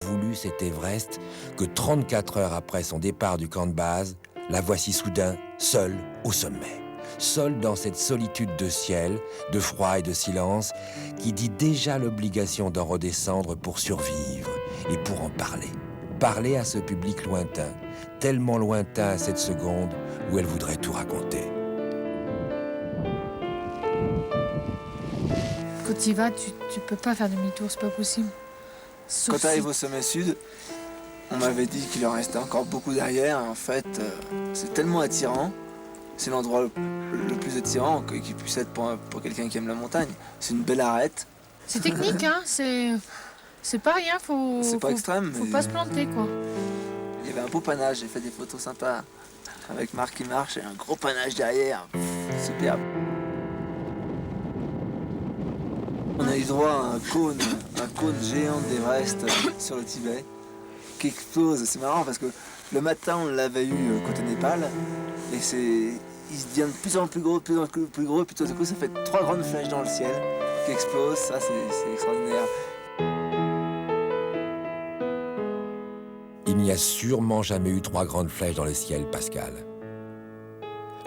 voulu cet Everest que 34 heures après son départ du camp de base, la voici soudain, seule au sommet. Seule dans cette solitude de ciel, de froid et de silence, qui dit déjà l'obligation d'en redescendre pour survivre et pour en parler. Parler à ce public lointain, tellement lointain à cette seconde où elle voudrait tout raconter. Quand tu y vas, tu peux pas faire demi-tour, c'est pas possible. Sauf Quand tu arrives au sommet sud, on m'avait dit qu'il en restait encore beaucoup derrière. En fait, c'est tellement attirant. C'est l'endroit le plus attirant qu'il puisse être pour quelqu'un qui aime la montagne. C'est une belle arête. C'est technique, hein. C'est pas rien, C'est pas extrême. Faut pas se planter, quoi. Il y avait un beau panache, j'ai fait des photos sympas avec Marc qui marche et un gros panache derrière. Superbe. On a eu droit à un cône géant d'Everest sur le Tibet qui explose. C'est marrant parce que le matin on l'avait eu côté Népal et il se devient de plus en plus gros, et puis tout d'un coup ça fait 3 grandes flèches dans le ciel qui explosent. Ça c'est extraordinaire. Il n'y a sûrement jamais eu 3 grandes flèches dans le ciel, Pascal.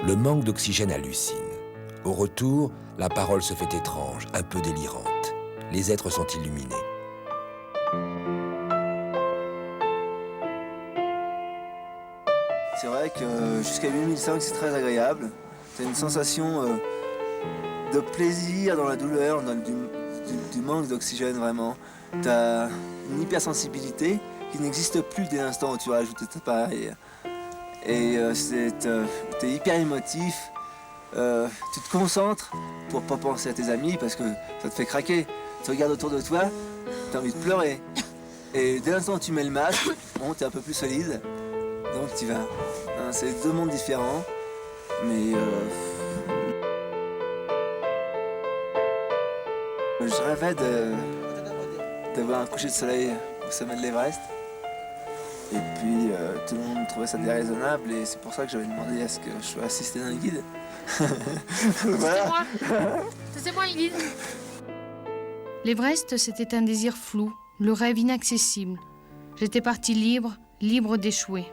Le manque d'oxygène hallucine. Au retour, la parole se fait étrange, un peu délirante. Les êtres sont illuminés. C'est vrai que jusqu'à 8005, c'est très agréable. C'est une sensation de plaisir dans la douleur, du manque d'oxygène vraiment. Tu as une hypersensibilité qui n'existe plus dès l'instant où tu rajoutes cet appareil. Et t'es hyper émotif. Tu te concentres pour pas penser à tes amis parce que ça te fait craquer. Tu regardes autour de toi, tu as envie de pleurer. Et dès l'instant où tu mets le masque, bon, tu es un peu plus solide, donc tu vas. Hein, c'est 2 mondes différents, mais je rêvais de voir un coucher de soleil au sommet de l'Everest. Et puis tout le monde trouvait ça déraisonnable et c'est pour ça que j'avais demandé à ce que je sois assisté d'un guide. Voilà. C'est moi le guide. L'Everest, c'était un désir flou, le rêve inaccessible. J'étais partie libre d'échouer.